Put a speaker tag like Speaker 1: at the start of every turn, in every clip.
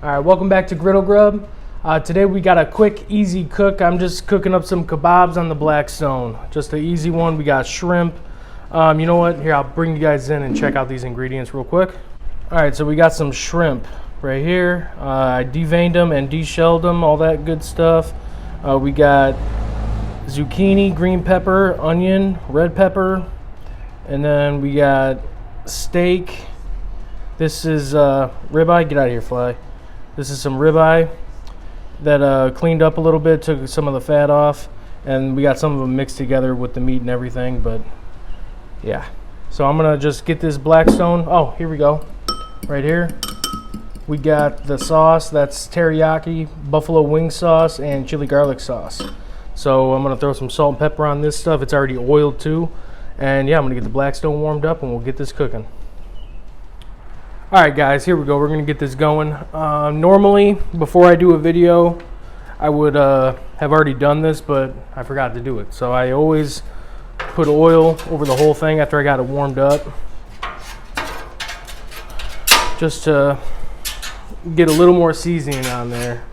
Speaker 1: Alright, welcome back to Griddle Grub. Today we got a quick, easy cook. I'm just cooking up some kebabs on the Blackstone. Just an easy one. We got shrimp. You know what? Here, I'll bring you guys in and check out these ingredients real quick. Alright, so we got some shrimp right here. I deveined them and deshelled them, all that good stuff. We got zucchini, green pepper, onion, red pepper, and then we got steak. This is ribeye. Get out of here, fly. This is some ribeye that cleaned up a little bit, took some of the fat off, and we got some of them mixed together with the meat and everything, but yeah. So I'm gonna just get this Blackstone. Oh, here we go. Right here. We got the sauce. That's teriyaki, buffalo wing sauce, and chili garlic sauce. So I'm gonna throw some salt and pepper on this stuff. It's already oiled too. And yeah, I'm gonna get the Blackstone warmed up and we'll get this cooking. Alright guys, here we go. We're going to get this going. Normally, before I do a video, I would have already done this, but I forgot to do it. So I always put oil over the whole thing after I got it warmed up. Just to get a little more seasoning on there.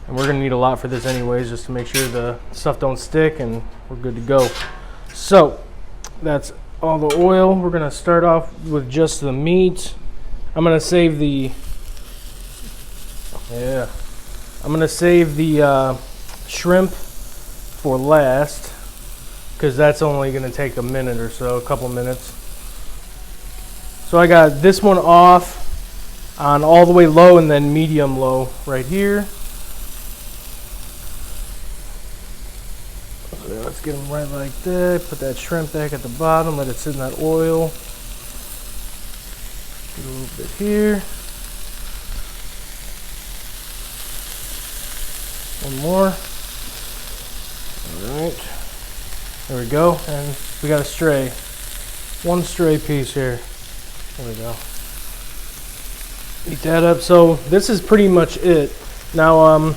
Speaker 1: And we're going to need a lot for this anyways, just to make sure the stuff don't stick and we're good to go. So, that's all the oil. We're going to start off with just the meat. I'm gonna save the shrimp for last, because that's only gonna take a minute or so, a couple minutes. So I got this one off on all the way low and then medium low right here. So let's get them right like that. Put that shrimp back at the bottom, let it sit in that oil. A little bit here. One more. Alright. There we go. And we got a stray. One stray piece here. There we go. Eat that up. So this is pretty much it. Now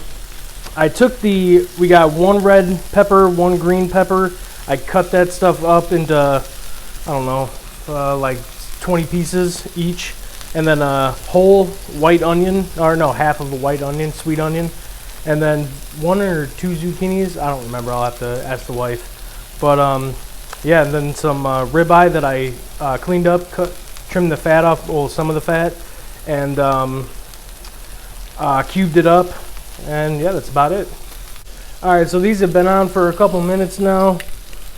Speaker 1: I took we got one red pepper, one green pepper. I cut that stuff up into, I don't know, like 20 pieces each, and then a whole white onion, or no, half of a white onion, sweet onion, and then one or two zucchinis. I don't remember. I'll have to ask the wife. But yeah, and then some ribeye that I cleaned up, trimmed the fat off, well, some of the fat, and cubed it up, and yeah, that's about it. All right, so these have been on for a couple minutes now.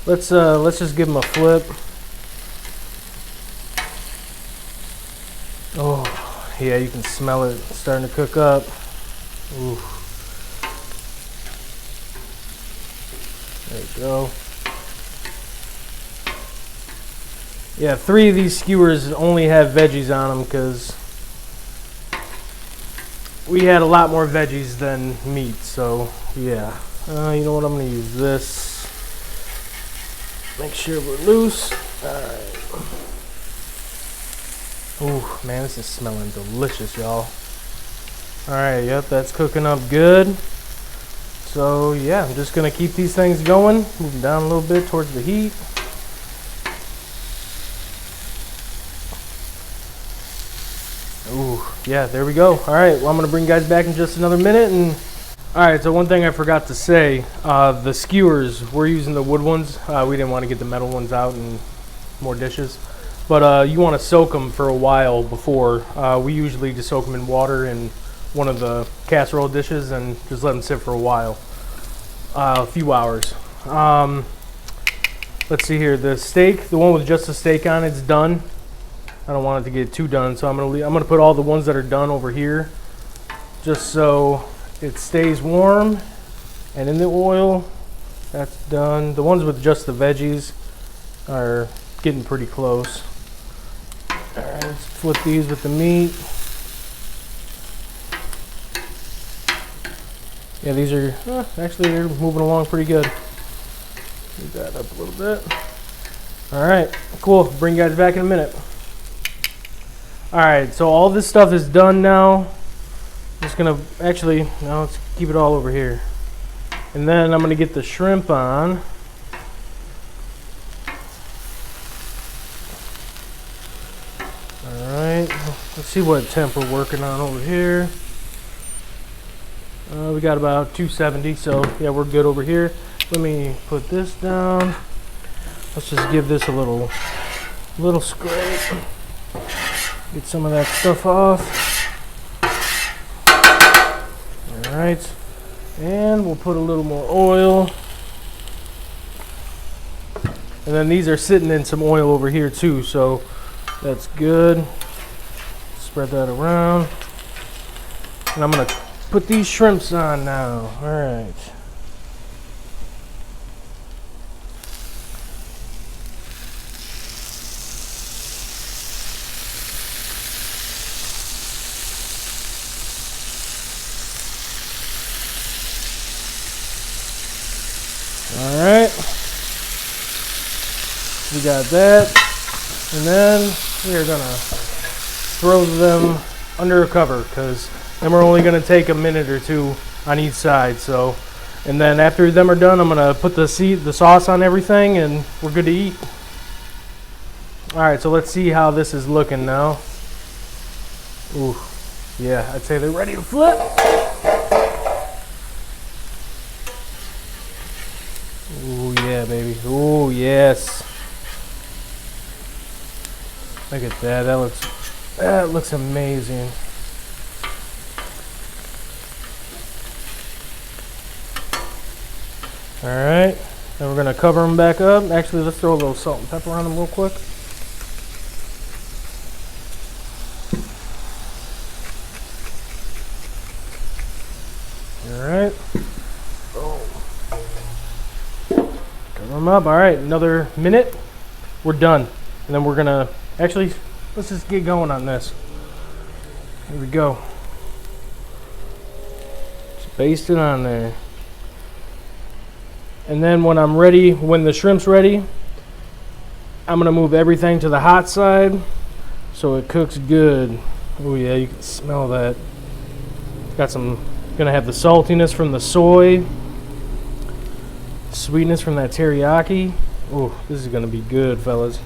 Speaker 1: Let's just give them a flip. Oh, yeah, you can smell it starting to cook up. Ooh. There you go. Yeah, 3 of these skewers only have veggies on them because we had a lot more veggies than meat, so yeah. You know what, I'm going to use this. Make sure we're loose. Alright. Ooh, man, this is smelling delicious, y'all. Alright, yep, that's cooking up good. So, yeah, I'm just going to keep these things going. Moving down a little bit towards the heat. Ooh, yeah, there we go. Alright, well, I'm going to bring you guys back in just another minute. And alright, so one thing I forgot to say. The skewers, we're using the wood ones. We didn't want to get the metal ones out and more dishes. But you want to soak them for a while before. We usually just soak them in water in one of the casserole dishes and just let them sit for a while, a few hours. Let's see here. The steak, the one with just the steak on it's done. I don't want it to get too done, so I'm gonna put all the ones that are done over here, just so it stays warm and in the oil. That's done. The ones with just the veggies are getting pretty close. Alright, let's flip these with the meat. Yeah, these are, actually they're moving along pretty good. Move that up a little bit. Alright, cool. Bring you guys back in a minute. Alright, so all this stuff is done now. Just gonna, actually, now let's keep it all over here. And then I'm gonna get the shrimp on. Alright, let's see what temp we're working on over here. We got about 270, so yeah, we're good over here. Let me put this down. Let's just give this a little scrape. Get some of that stuff off. All right, and we'll put a little more oil. And then these are sitting in some oil over here too, so that's good. Spread that around. And I'm gonna put these shrimps on now. All right. All right. We got that. And then we're gonna throw them under a cover because then we're only gonna take a minute or two on each side. So, and then after them are done, I'm gonna put the sauce on everything, and we're good to eat. All right, so let's see how this is looking now. Ooh, yeah, I'd say they're ready to flip. Ooh, yeah, baby. Ooh, yes. Look at that. That looks amazing. All right, then we're gonna cover them back up. Actually, let's throw a little salt and pepper on them real quick. All right. Cover them up. All right, another minute. We're done, and then we're gonna actually let's just get going on this. Here we go. Just baste it on there. And then when I'm ready, when the shrimp's ready, I'm gonna move everything to the hot side so it cooks good. Oh yeah, you can smell that. Got some, gonna have the saltiness from the soy, sweetness from that teriyaki. Oh, this is gonna be good, fellas.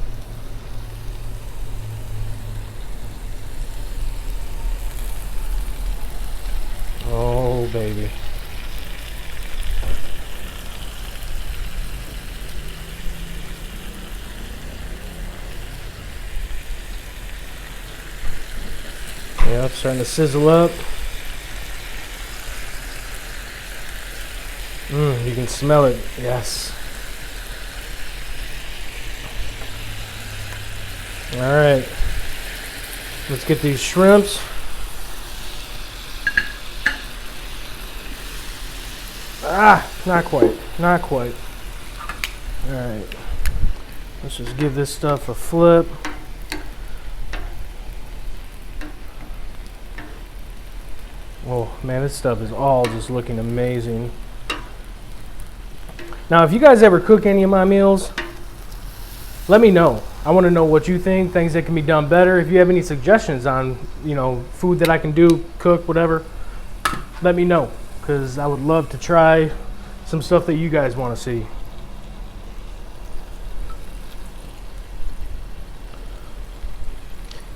Speaker 1: Oh, baby. Yeah, it's starting to sizzle up. You can smell it. Yes. All right. Let's get these shrimps. Ah, not quite. Not quite. All right. Let's just give this stuff a flip. Oh man, this stuff is all just looking amazing. Now, if you guys ever cook any of my meals, let me know. I want to know what you think, things that can be done better. If you have any suggestions on, food that I can do, cook, whatever, let me know, because I would love to try some stuff that you guys want to see.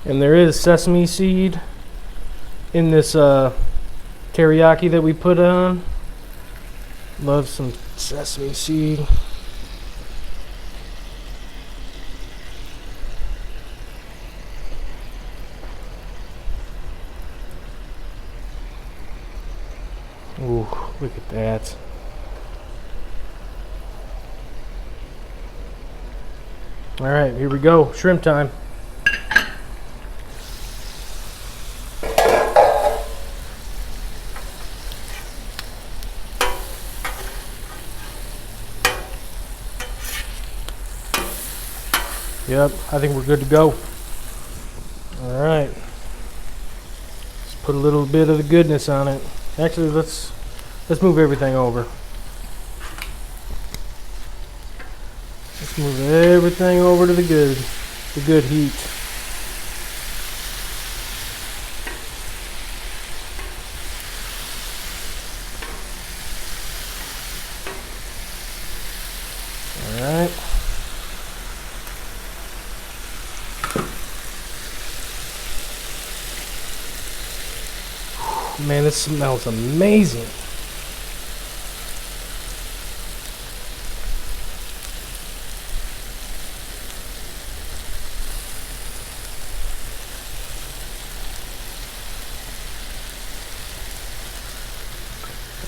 Speaker 1: And there is sesame seed in this teriyaki that we put on. Love some sesame seed. Ooh, look at that. All right, here we go. Shrimp time. Yep, I think we're good to go. All right. Let's put a little bit of the goodness on it. Actually, let's move everything over. Let's move everything over to the good heat. All right. Man, this smells amazing.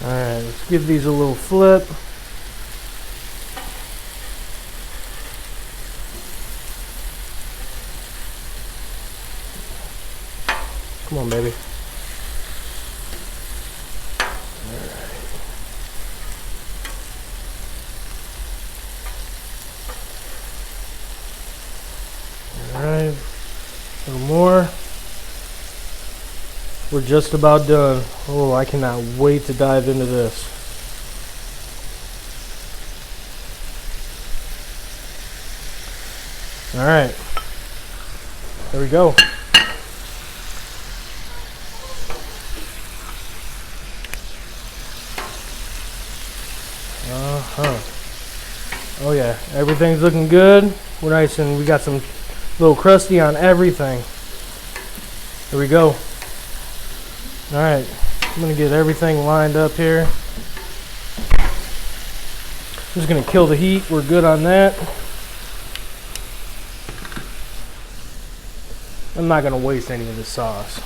Speaker 1: All right, let's give these a little flip. Come on, baby. All right, a little more. We're just about done. Oh, I cannot wait to dive into this. All right, there we go. Oh yeah, everything's looking good. We're nice, and we got some little crusty on everything. There we go. All right, I'm gonna get everything lined up here. Just gonna kill the heat. We're good on that. I'm not gonna waste any of the sauce.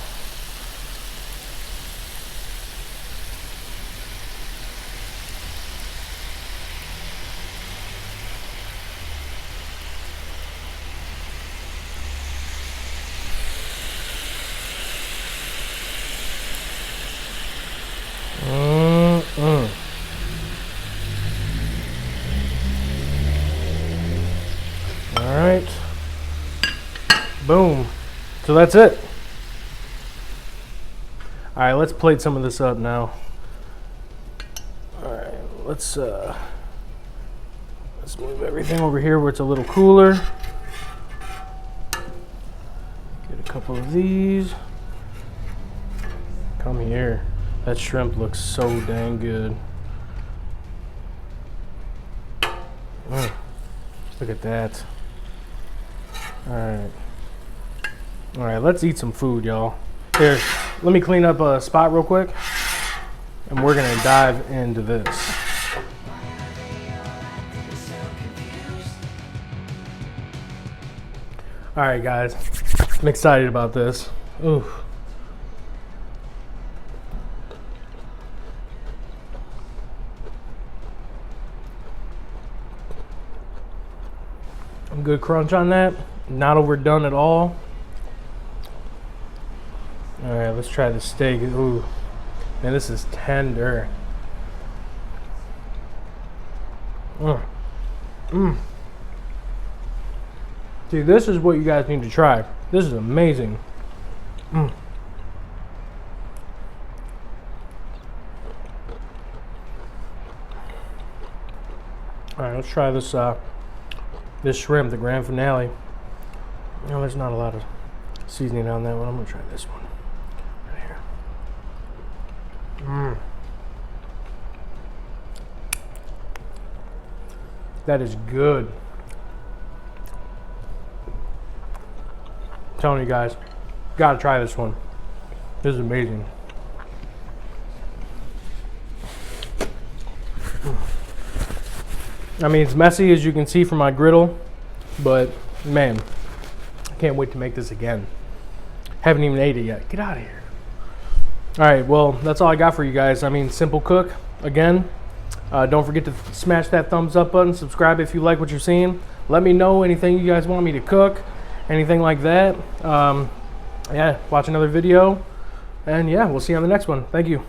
Speaker 1: All right, boom. So that's it. All right, let's plate some of this up now. All right, let's move everything over here where it's a little cooler. Get a couple of these. Come here. That shrimp looks so dang good. Look at that. All right, let's eat some food, y'all. Here, let me clean up a spot real quick, and we're gonna dive into this. All right, guys, I'm excited about this. Ooh. Good crunch on that, not overdone at all. All right, let's try the steak. Ooh, man, this is tender. See, this is what you guys need to try. This is amazing. All right, let's try this this shrimp, the grand finale. No, there's not a lot of seasoning on that one. I'm gonna try this one right here. That is good. I'm telling you guys, gotta try this one. This is amazing. I mean, it's messy, as you can see from my griddle, but man, I can't wait to make this again. Haven't even ate it yet. Get out of here. All right, well, that's all I got for you guys. I mean, simple cook. Again, don't forget to smash that thumbs up button. Subscribe if you like what you're seeing. Let me know anything you guys want me to cook, anything like that. Yeah, watch another video. And yeah, we'll see you on the next one. Thank you.